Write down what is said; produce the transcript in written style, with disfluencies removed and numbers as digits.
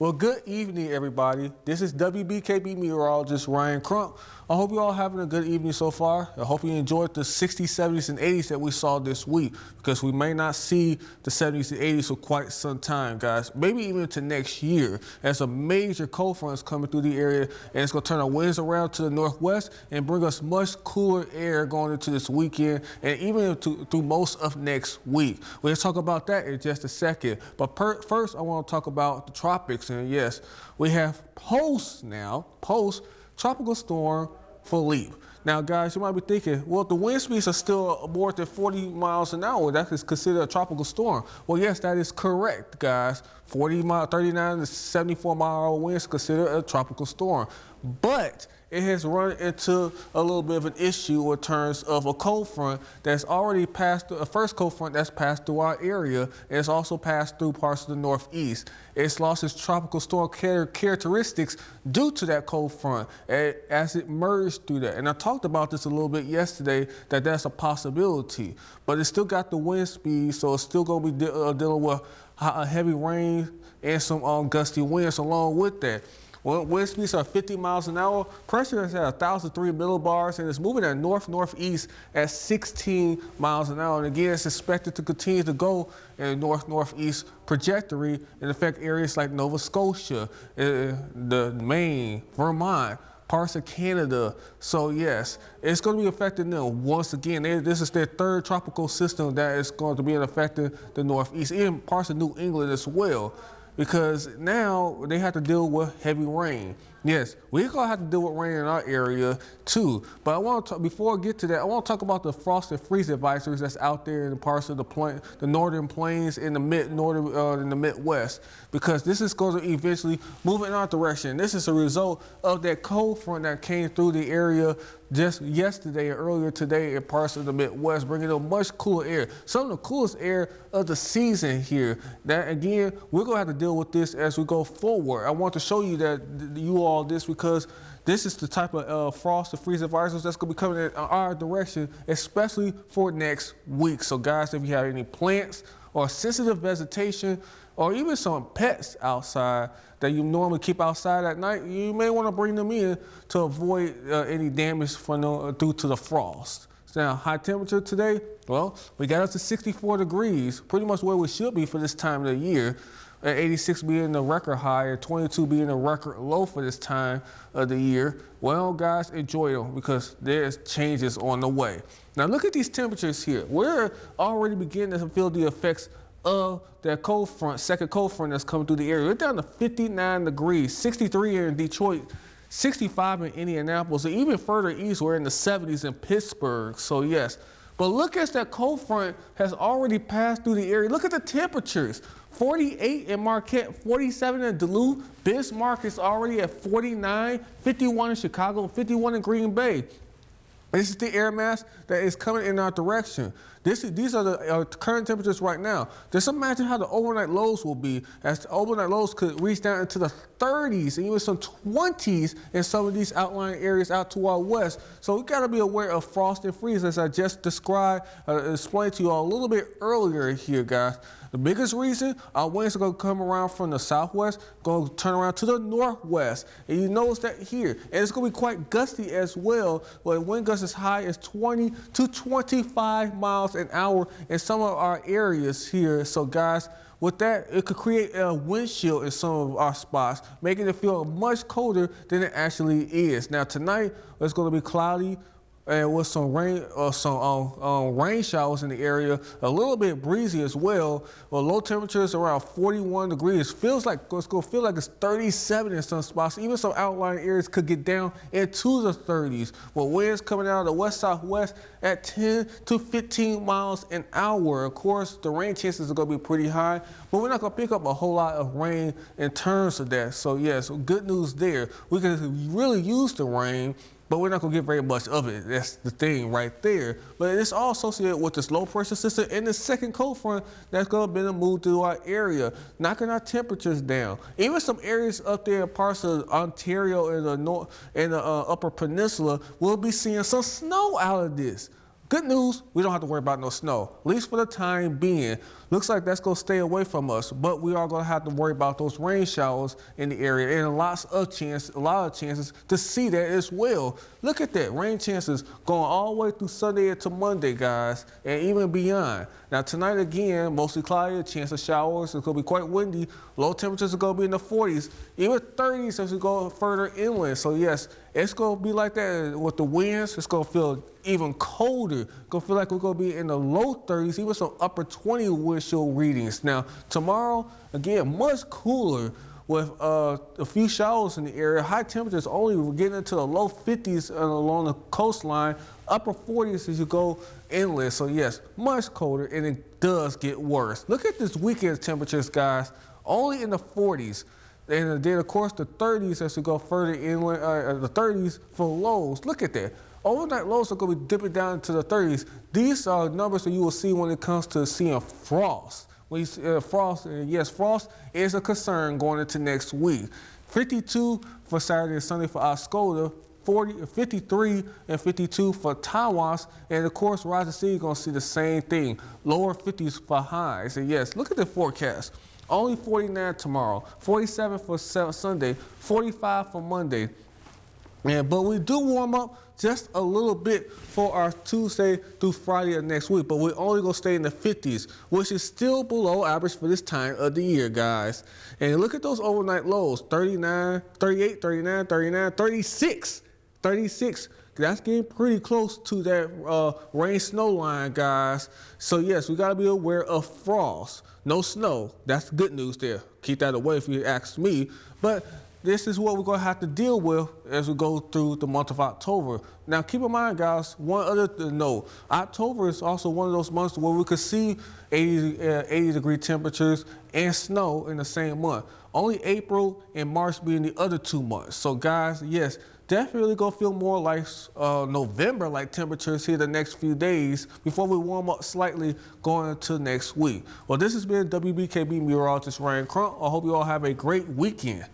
Well, good evening, everybody. This is WBKB Meteorologist Ryan Crump. I hope you all having a good evening so far. I hope you enjoyed the 60s, 70s, and 80s that we saw this week, because we may not see the 70s and 80s for quite some time, guys. Maybe even to next year, as a major cold front is coming through the area, and it's going to turn our winds around to the northwest and bring us much cooler air going into this weekend and even through most of next week. We'll talk about that in just a second. But first, I want to talk about the tropics. And yes, we have post-tropical storm Philippe. Now, guys, you might be thinking, well, the wind speeds are still more than 40 miles an hour. That is considered a tropical storm. Well, yes, that is correct, guys. 39 to 74 mile winds considered a tropical storm. But it has run into a little bit of an issue in terms of a cold front that's already passed, a first cold front that's passed through our area, and it's also passed through parts of the northeast. It's lost its tropical storm characteristics due to that cold front as it merged through that. And I talked about this a little bit yesterday, that that's a possibility, but it's still got the wind speed, so it's still going to be dealing with heavy rain and some gusty winds along with that. Well, wind speeds are 50 miles an hour. Pressure is at 1,003 millibars, and it's moving at north-northeast at 16 miles an hour. And again, it's expected to continue to go in a north-northeast trajectory and affect areas like Nova Scotia, the Maine, Vermont, parts of Canada. So yes, it's going to be affecting them once again. This is their third tropical system that is going to be affecting the northeast, even parts of New England as well, because now they have to deal with heavy rain. Yes, we're going to have to deal with rain in our area too. But I want to, before I get to that, I want to talk about the frost and freeze advisories that's out there in parts of the northern plains in the in the Midwest, because this is going to eventually move in our direction. This is a result of that cold front that came through the area just yesterday or earlier today in parts of the Midwest, bringing in much cooler air. Some of the coolest air of the season here. That again, we're going to have to deal with this as we go forward. I want to show you that you all this, because this is the type of frost and freeze advisories that's going to be coming in our direction, especially for next week. So guys, if you have any plants or sensitive vegetation or even some pets outside that you normally keep outside at night, you may want to bring them in to avoid any damage due to the frost. Now, high temperature today, well, we got up to 64 degrees, pretty much where we should be for this time of the year. 86 being the record high and 22 being the record low for this time of the year. Well, guys, enjoy them, because there's changes on the way. Now, look at these temperatures here. We're already beginning to feel the effects of that cold front, second cold front that's coming through the area. We're down to 59 degrees, 63 here in Detroit, 65 in Indianapolis, and even further east, we're in the 70s in Pittsburgh. So yes, but look as that cold front has already passed through the area. Look at the temperatures. 48 in Marquette, 47 in Duluth. Bismarck is already at 49, 51 in Chicago, 51 in Green Bay. This is the air mass that is coming in our direction. These are the current temperatures right now. Just imagine how the overnight lows will be, as the overnight lows could reach down into the 30s and even some 20s in some of these outlying areas out to our west. So we got to be aware of frost and freeze, as I just described, explained to you all a little bit earlier here, guys. The biggest reason, our winds are going to come around from the southwest, going to turn around to the northwest. And you notice that here. And it's going to be quite gusty as well, where wind gusts as high as 20 to 25 miles an hour in some of our areas here. So guys, with that, it could create a windshield in some of our spots, making it feel much colder than it actually is. Now tonight, it's going to be cloudy and with some rain or some rain showers in the area, a little bit breezy as well. Well, low temperatures around 41 degrees. Feels like it's going to feel like it's 37 in some spots. Even some outlying areas could get down into the 30s. With winds coming out of the west-southwest at 10 to 15 miles an hour. Of course, the rain chances are going to be pretty high, but we're not going to pick up a whole lot of rain in terms of that. So yes, good news there. We can really use the rain, but we're not going to get very much of it. That's the thing right there. But it's all associated with this low pressure system and the second cold front that's going to be moved through our area, knocking our temperatures down. Even some areas up there in parts of Ontario and the upper peninsula will be seeing some snow out of this. Good news, we don't have to worry about no snow, at least for the time being. Looks like that's going to stay away from us, but we are going to have to worry about those rain showers in the area, and a lot of chances to see that as well. Look at that, rain chances going all the way through Sunday into Monday, guys, and even beyond. Now tonight again, mostly cloudy, a chance of showers. It's going to be quite windy. Low temperatures are going to be in the 40s, even 30s as we go further inland. So yes, it's going to be like that with the winds. It's going to feel even colder. It's going to feel like we're going to be in the low 30s, even some upper 20 wind chill readings. Now tomorrow, again, much cooler with a few showers in the area. High temperatures only getting into the low 50s along the coastline, upper 40s as you go inland. So yes, much colder, and it does get worse. Look at this weekend temperatures, guys, only in the 40s. And then, of course, the 30s as we go further inland, the 30s for lows. Look at that. Overnight lows are going to be dipping down into the 30s. These are numbers that you will see when it comes to seeing frost. When you see frost, yes, frost is a concern going into next week. 52 for Saturday and Sunday for Oscoda, 53 and 52 for Tawas, and of course, Rising Sea is going to see the same thing, lower 50s for highs. And yes, look at the forecast. Only 49 tomorrow, 47 for Sunday, 45 for Monday. But we do warm up just a little bit for our Tuesday through Friday of next week, but we're only going to stay in the 50s, which is still below average for this time of the year, guys. And look at those overnight lows, 39, 38, 39, 39, 36, 36. That's getting pretty close to that rain-snow line, guys. So yes, we got to be aware of frost. No snow. That's good news there. Keep that away if you ask me. But this is what we're going to have to deal with as we go through the month of October. Now, keep in mind, guys, one other note. October is also one of those months where we could see 80-degree temperatures and snow in the same month. Only April and March being the other 2 months. So, guys, yes, definitely going to feel more like November-like temperatures here the next few days before we warm up slightly going into next week. Well, this has been WBKB Meteorologist Ryan Crump. I hope you all have a great weekend.